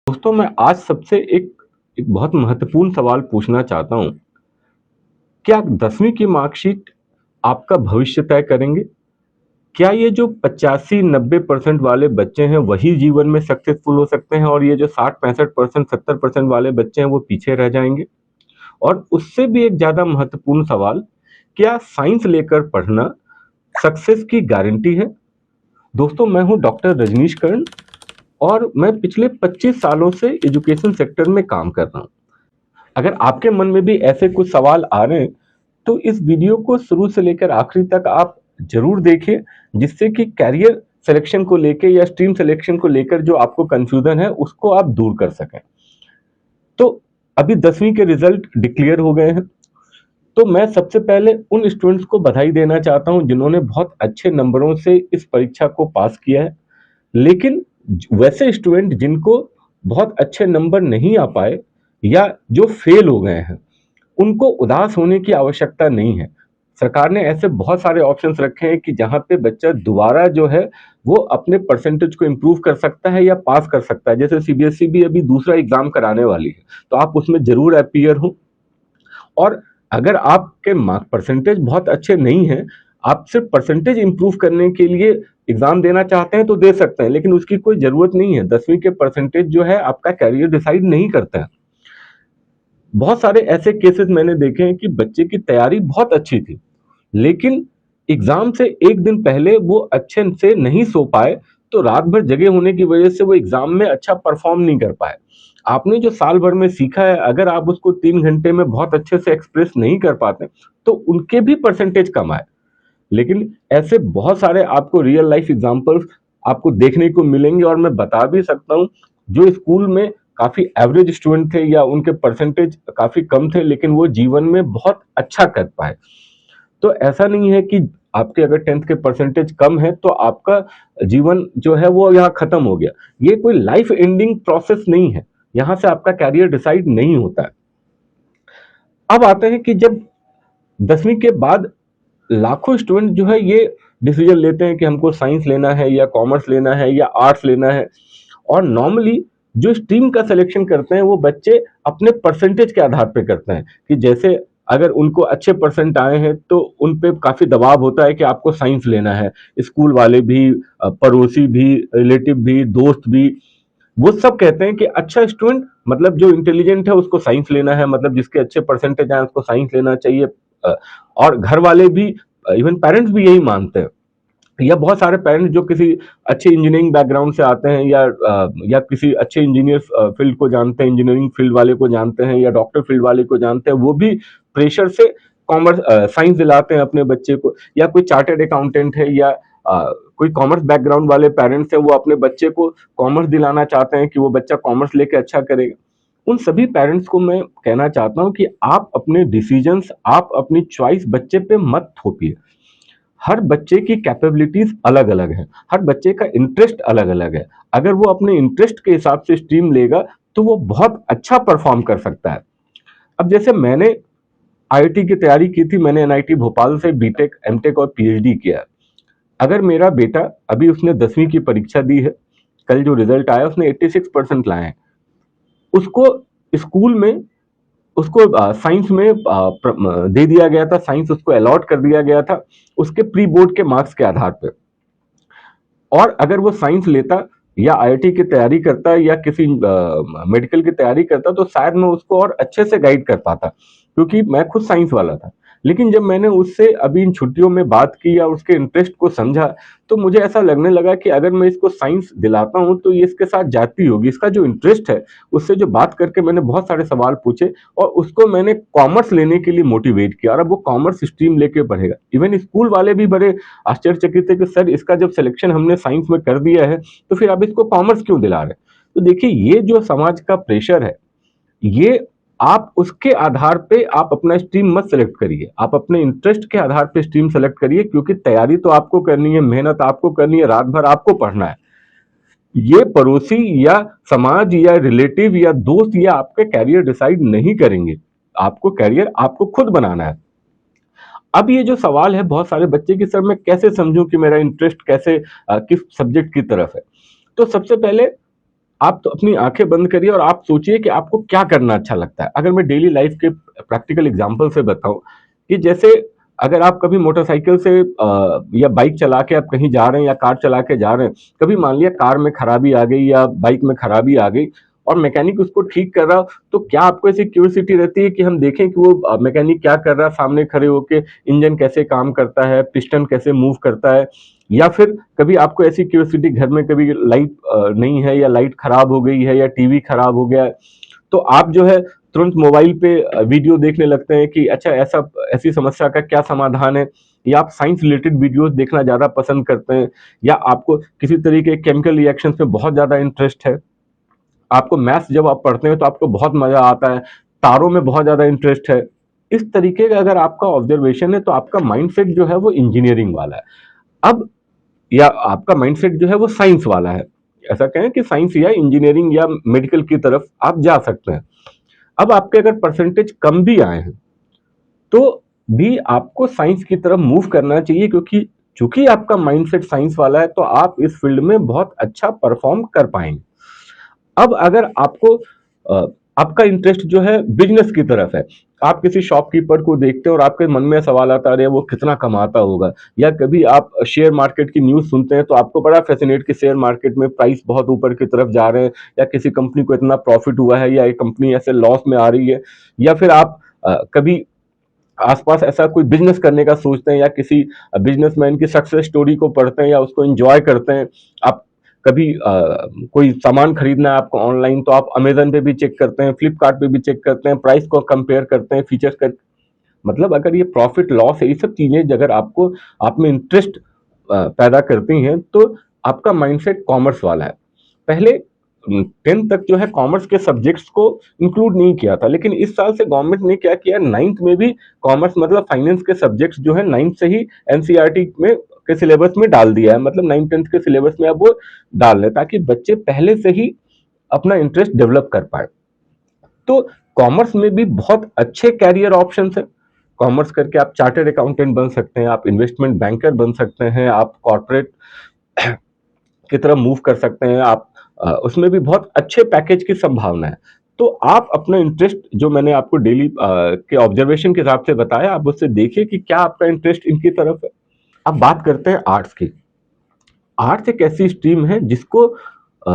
दोस्तों, मैं आज सबसे एक बहुत महत्वपूर्ण सवाल पूछना चाहता हूँ। क्या 10वीं की मार्कशीट आपका भविष्य तय करेंगे? क्या ये जो 85-90% वाले बच्चे हैं वही जीवन में सक्सेसफुल हो सकते हैं और ये जो 60-65%, 70% वाले बच्चे हैं वो पीछे रह जाएँगे? और उससे भी एक ज़्यादा महत्वपूर्ण सवाल, क्या साइंस लेकर पढ़ना सक्सेस की गारंटी है? दोस्तों, मैं हूँ डॉक्टर रजनीश कर्ण और मैं पिछले 25 सालों से एजुकेशन सेक्टर में काम कर रहा हूँ। अगर आपके मन में भी ऐसे कुछ सवाल आ रहे हैं, तो इस वीडियो को शुरू से लेकर आखिरी तक आप ज़रूर देखिए, जिससे कि करियर सिलेक्शन को लेके या स्ट्रीम सिलेक्शन को लेकर जो आपको कन्फ्यूज़न है, उसको आप दूर कर सकें। तो अभी 10वीं के रिज़ल्ट डिक्लेयर हो गए हैं, तो मैं सबसे पहले उन स्टूडेंट्स को बधाई देना चाहता हूँ, जिन्होंने बहुत अच्छे नंबरों से इस परीक्षा को पास किया है। लेकिन वैसे स्टूडेंट जिनको बहुत अच्छे नंबर नहीं आ पाए या जो फेल हो गए हैं, उनको उदास होने की आवश्यकता नहीं है। सरकार ने ऐसे बहुत सारे ऑप्शंस रखे हैं कि जहाँ पे बच्चा दोबारा जो है वो अपने परसेंटेज को इम्प्रूव कर सकता है या पास कर सकता है। जैसे सीबीएसई भी अभी दूसरा एग्जाम कराने वाली है, तो आप उसमें जरूर अपीयर हो। और अगर आपके मार्क परसेंटेज बहुत अच्छे नहीं हैं, आप सिर्फ परसेंटेज इंप्रूव करने के लिए एग्जाम देना चाहते हैं तो दे सकते हैं, लेकिन उसकी कोई जरूरत नहीं है। 10वीं के परसेंटेज जो है आपका कैरियर डिसाइड नहीं करता है। बहुत सारे ऐसे केसेस मैंने देखे हैं कि बच्चे की तैयारी बहुत अच्छी थी, लेकिन एग्जाम से एक दिन पहले वो अच्छे से नहीं सो पाए, तो रात भर जगे होने की वजह से वो एग्जाम में अच्छा परफॉर्म नहीं कर पाए। आपने जो साल भर में सीखा है, अगर आप उसको 3 घंटे में बहुत अच्छे से एक्सप्रेस नहीं कर पाते, तो उनके भी परसेंटेज कम आए। लेकिन ऐसे बहुत सारे आपको रियल लाइफ एग्जांपल्स आपको देखने को मिलेंगे, और मैं बता भी सकता हूँ जो स्कूल में काफी एवरेज स्टूडेंट थे या उनके परसेंटेज काफी कम थे, लेकिन वो जीवन में बहुत अच्छा कर पाए। तो ऐसा नहीं है कि आपके अगर 10th के परसेंटेज कम है तो आपका जीवन जो है वो यहाँ खत्म हो गया। ये कोई लाइफ एंडिंग प्रोसेस नहीं है, यहाँ से आपका कैरियर डिसाइड नहीं होता है। अब आते हैं कि जब 10वीं के बाद लाखों स्टूडेंट जो है ये डिसीजन लेते हैं कि हमको साइंस लेना है या कॉमर्स लेना है या आर्ट्स लेना है, और नॉर्मली जो स्ट्रीम का सिलेक्शन करते हैं वो बच्चे अपने परसेंटेज के आधार पे करते हैं कि जैसे अगर उनको अच्छे परसेंट आए हैं तो उन पे काफी दबाव होता है कि आपको साइंस लेना है। स्कूल वाले भी, पड़ोसी भी, रिलेटिव भी, दोस्त भी, वो सब कहते हैं कि अच्छा स्टूडेंट मतलब जो इंटेलिजेंट है उसको साइंस लेना है, मतलब जिसके अच्छे परसेंटेज आए उसको साइंस लेना चाहिए। और घर वाले भी, इवन पेरेंट्स भी यही मानते हैं। या बहुत सारे पेरेंट्स जो किसी अच्छे इंजीनियरिंग बैकग्राउंड से आते हैं या किसी अच्छे इंजीनियर फील्ड को जानते हैं, इंजीनियरिंग फील्ड वाले को जानते हैं या डॉक्टर फील्ड वाले को जानते हैं, वो भी प्रेशर से कॉमर्स साइंस दिलाते हैं अपने बच्चे को। या कोई चार्टेड अकाउंटेंट है या कोई कॉमर्स बैकग्राउंड वाले पेरेंट्स हैं, वो अपने बच्चे को कॉमर्स दिलाना चाहते हैं कि वो बच्चा कॉमर्स लेके अच्छा करेगा। उन सभी पेरेंट्स को मैं कहना चाहता हूं कि आप अपने डिसीजंस, आप अपनी चॉइस बच्चे पे मत थोपिए। हर बच्चे की कैपेबिलिटीज अलग अलग है, हर बच्चे का इंटरेस्ट अलग अलग है। अगर वो अपने इंटरेस्ट के हिसाब से स्ट्रीम लेगा तो वो बहुत अच्छा परफॉर्म कर सकता है। अब जैसे मैंने आईआईटी की तैयारी की थी, मैंने एनआईटी भोपाल से बीटेक, एमटेक और पीएचडी किया। अगर मेरा बेटा, अभी उसने 10वीं की परीक्षा दी है, कल जो रिजल्ट आया उसने 86% लाए हैं, उसको स्कूल में उसको साइंस में दे दिया गया था, साइंस उसको अलॉट कर दिया गया था उसके प्री बोर्ड के मार्क्स के आधार पर। और अगर वो साइंस लेता या आईआईटी की तैयारी करता या किसी मेडिकल की तैयारी करता तो शायद मैं उसको और अच्छे से गाइड कर पाता, क्योंकि मैं खुद साइंस वाला था। लेकिन जब मैंने उससे अभी इन छुट्टियों में बात की या उसके इंटरेस्ट को समझा, तो मुझे ऐसा लगने लगा कि अगर मैं इसको साइंस दिलाता हूँ तो ये इसके साथ जाती होगी। इसका जो इंटरेस्ट है, उससे जो बात करके मैंने बहुत सारे सवाल पूछे और उसको मैंने कॉमर्स लेने के लिए मोटिवेट किया, और अब वो कॉमर्स स्ट्रीम लेके पढ़ेगा। इवन स्कूल वाले भी बड़े आश्चर्यचकित थे कि सर, इसका जब सिलेक्शन हमने साइंस में कर दिया है तो फिर आप इसको कॉमर्स क्यों दिला रहे हैं। तो देखिए, ये जो समाज का प्रेशर है, ये आप उसके आधार पे आप अपना स्ट्रीम मत सेलेक्ट करिए, आप अपने इंटरेस्ट के आधार पे स्ट्रीम सेलेक्ट करिए, क्योंकि तैयारी तो आपको करनी है, मेहनत आपको करनी है, रात भर आपको पढ़ना है। ये पड़ोसी या समाज या रिलेटिव या दोस्त या आपके कैरियर डिसाइड नहीं करेंगे। आपको कैरियर आपको खुद बनाना है। अब ये जो सवाल है बहुत सारे बच्चे की, सर मैं कैसे समझूं कि मेरा इंटरेस्ट कैसे किस सब्जेक्ट की तरफ है। तो सबसे पहले आप तो अपनी आंखें बंद करिए और आप सोचिए कि आपको क्या करना अच्छा लगता है। अगर मैं डेली लाइफ के प्रैक्टिकल एग्जांपल से बताऊं कि जैसे अगर आप कभी मोटरसाइकिल से या बाइक चला के आप कहीं जा रहे हैं या कार चला के जा रहे हैं, कभी मान लिया कार में खराबी आ गई या बाइक में खराबी आ गई और मैकेनिक उसको ठीक कर रहा हो, तो क्या आपको ऐसी क्यूरियोसिटी रहती है कि हम देखें कि वो मैकेनिक क्या कर रहा है, सामने खड़े होके इंजन कैसे काम करता है, पिस्टन कैसे मूव करता है? या फिर कभी आपको ऐसी क्यूरियोसिटी, घर में कभी लाइट नहीं है या लाइट खराब हो गई है या टीवी खराब हो गया है, तो आप जो है तुरंत मोबाइल पे वीडियो देखने लगते हैं कि अच्छा ऐसा ऐसी समस्या का क्या समाधान है, या आप साइंस रिलेटेड वीडियोस देखना ज़्यादा पसंद करते हैं, या आपको किसी तरीके के केमिकल रिएक्शंस में बहुत ज़्यादा इंटरेस्ट है, आपको मैथ्स जब आप पढ़ते हैं तो आपको बहुत मज़ा आता है, तारों में बहुत ज़्यादा इंटरेस्ट है। इस तरीके का अगर आपका ऑब्जर्वेशन है तो आपका माइंडसेट जो है वो इंजीनियरिंग वाला है। अब या आपका माइंडसेट जो है वो साइंस वाला है, ऐसा कहें कि साइंस या इंजीनियरिंग या मेडिकल की तरफ आप जा सकते हैं। अब आपके अगर परसेंटेज कम भी आए हैं तो भी आपको साइंस की तरफ मूव करना चाहिए, क्योंकि चूंकि आपका माइंडसेट साइंस वाला है तो आप इस फील्ड में बहुत अच्छा परफॉर्म कर पाएंगे। अब अगर आपको अ, आपका इंटरेस्ट जो है बिजनेस की तरफ है, आप किसी शॉपकीपर को देखते हैं और आपके मन में सवाल आता है, अरे वो कितना कमाता होगा, या कभी आप शेयर मार्केट की न्यूज़ सुनते हैं तो आपको बड़ा फैसिनेट कि शेयर मार्केट में प्राइस बहुत ऊपर की तरफ जा रहे हैं, या किसी कंपनी को इतना प्रॉफिट हुआ है, या एक कंपनी ऐसे लॉस में आ रही है, या फिर आप कभी आसपास ऐसा कोई बिजनेस करने का सोचते हैं या किसी बिजनेसमैन की सक्सेस स्टोरी को पढ़ते हैं या उसको एंजॉय करते हैं। आप कभी कोई सामान खरीदना है आपको ऑनलाइन, तो आप अमेजन पे भी चेक करते हैं, फ्लिपकार्ट पे भी चेक करते हैं, प्राइस को कंपेयर करते हैं, फीचर्स कर, मतलब अगर ये प्रॉफिट लॉस है, ये सब चीजें अगर आपको आप में इंटरेस्ट पैदा करती हैं तो आपका माइंडसेट कॉमर्स वाला है। पहले 10th तक जो है कॉमर्स के सब्जेक्ट्स को इंक्लूड नहीं किया था, लेकिन इस साल से गवर्नमेंट ने क्या किया, 9th में भी कॉमर्स मतलब फाइनेंस के सब्जेक्ट्स जो है 9th से ही एनसीईआरटी में के सिलेबस में डाल दिया है, मतलब 9th 10th के सिलेबस में अब वो डाल रहे हैं ताकि बच्चे पहले से ही अपना इंटरेस्ट डेवलप कर पाए। तो कॉमर्स में भी बहुत अच्छे कैरियर ऑप्शंस हैं। कॉमर्स करके आप चार्टर्ड अकाउंटेंट बन सकते हैं, आप इन्वेस्टमेंट बैंकर बन सकते हैं, आप कॉर्पोरेट की तरफ मूव कर सकते हैं, आप उसमें भी बहुत अच्छे पैकेज की संभावना है। तो आप अपना इंटरेस्ट जो मैंने आपको डेली के ऑब्जर्वेशन के हिसाब से बताया, आप उससे देखिए कि क्या आपका इंटरेस्ट इनकी तरफ है। अब बात करते हैं आर्ट्स की। आर्ट्स एक ऐसी स्ट्रीम है जिसको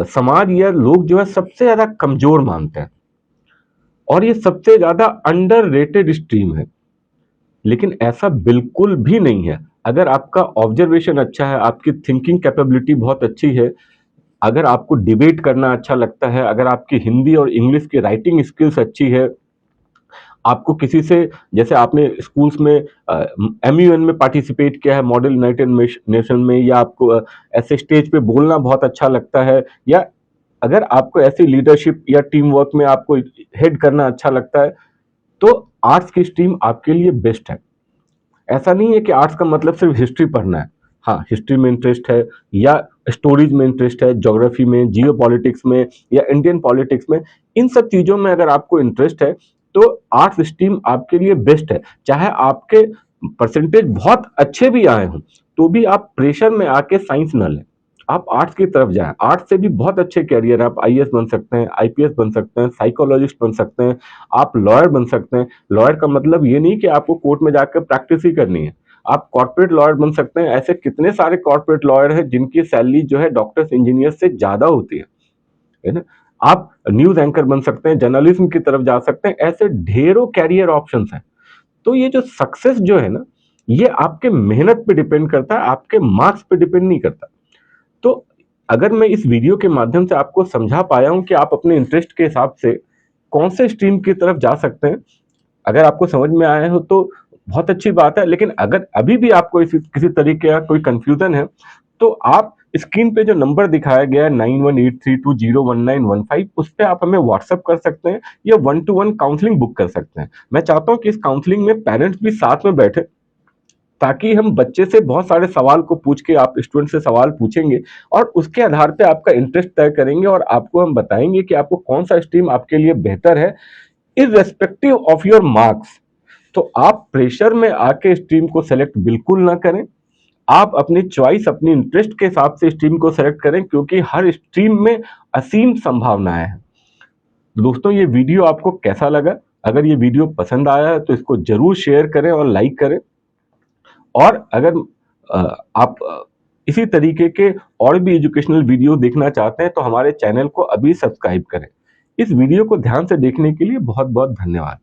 समाज या लोग जो है सबसे ज्यादा कमजोर मानते हैं, और ये सबसे ज्यादा अंडररेटेड स्ट्रीम है। लेकिन ऐसा बिल्कुल भी नहीं है। अगर आपका ऑब्जर्वेशन अच्छा है, आपकी थिंकिंग कैपेबिलिटी बहुत अच्छी है, अगर आपको डिबेट करना अच्छा लगता है, अगर आपकी हिंदी और इंग्लिश की राइटिंग स्किल्स अच्छी है, आपको किसी से, जैसे आपने स्कूल्स में एमयूएन में पार्टिसिपेट किया है, मॉडल यूनाइटेड नेशन में, या आपको ऐसे स्टेज पे बोलना बहुत अच्छा लगता है, या अगर आपको ऐसी लीडरशिप या टीम वर्क में आपको हेड करना अच्छा लगता है, तो आर्ट्स की स्ट्रीम आपके लिए बेस्ट है। ऐसा नहीं है कि आर्ट्स का मतलब सिर्फ हिस्ट्री पढ़ना है। हाँ, हिस्ट्री में इंटरेस्ट है या स्टोरीज में इंटरेस्ट है, ज्योग्राफी में, जियो पॉलिटिक्स में या इंडियन पॉलिटिक्स में, इन सब चीजों में अगर आपको इंटरेस्ट है तो आर्ट्स स्ट्रीम आपके लिए बेस्ट है। चाहे आपके परसेंटेज बहुत अच्छे भी आए हों तो भी आप प्रेशर में आके साइंस न लें, आप आर्ट्स की तरफ जाएं। आर्ट्स से भी बहुत अच्छे कैरियर, आप आईएएस बन सकते हैं, आईपीएस बन सकते हैं, साइकोलॉजिस्ट बन सकते हैं, आप लॉयर बन सकते हैं। लॉयर का मतलब ये नहीं कि आपको कोर्ट में जाकर प्रैक्टिस ही करनी है, आप कॉर्पोरेट लॉयर बन सकते हैं। ऐसे कितने सारे कॉर्पोरेट लॉयर हैं जिनकी सैलरी जो है डॉक्टर्स इंजीनियर से ज्यादा होती है ना। आप न्यूज एंकर बन सकते हैं, जर्नलिज्म की तरफ जा सकते हैं, ऐसे ढेरों कैरियर ऑप्शंस हैं। तो ये जो सक्सेस जो है ना, ये आपके मेहनत पे डिपेंड करता है, आपके मार्क्स पे डिपेंड नहीं करता। तो अगर मैं इस वीडियो के माध्यम से आपको समझा पाया हूं कि आप अपने इंटरेस्ट के हिसाब से कौन से स्ट्रीम की तरफ जा सकते हैं, अगर आपको समझ में आया हो तो बहुत अच्छी बात है। लेकिन अगर अभी भी आपको किसी तरीके का कोई कंफ्यूजन है तो आप स्क्रीन पे जो नंबर दिखाया गया है 9183201915, उस पर आप हमें व्हाट्सअप कर सकते हैं या 1-to-1 काउंसलिंग बुक कर सकते हैं। मैं चाहता हूं कि इस काउंसलिंग में पेरेंट्स भी साथ में बैठे, ताकि हम बच्चे से बहुत सारे सवाल को पूछ के, आप स्टूडेंट से सवाल पूछेंगे और उसके आधार पे आपका इंटरेस्ट तय करेंगे और आपको हम बताएंगे कि आपको कौन सा स्ट्रीम आपके लिए बेहतर है, इररेस्पेक्टिव ऑफ योर मार्क्स। तो आप प्रेशर में आके स्ट्रीम को सेलेक्ट बिल्कुल ना करें। आप अपनी चॉइस, अपनी इंटरेस्ट के हिसाब से स्ट्रीम को सेलेक्ट करें, क्योंकि हर स्ट्रीम में असीम संभावनाएं हैं। दोस्तों, ये वीडियो आपको कैसा लगा? अगर ये वीडियो पसंद आया है तो इसको जरूर शेयर करें और लाइक करें। और अगर आप इसी तरीके के और भी एजुकेशनल वीडियो देखना चाहते हैं तो हमारे चैनल को अभी सब्सक्राइब करें। इस वीडियो को ध्यान से देखने के लिए बहुत बहुत धन्यवाद।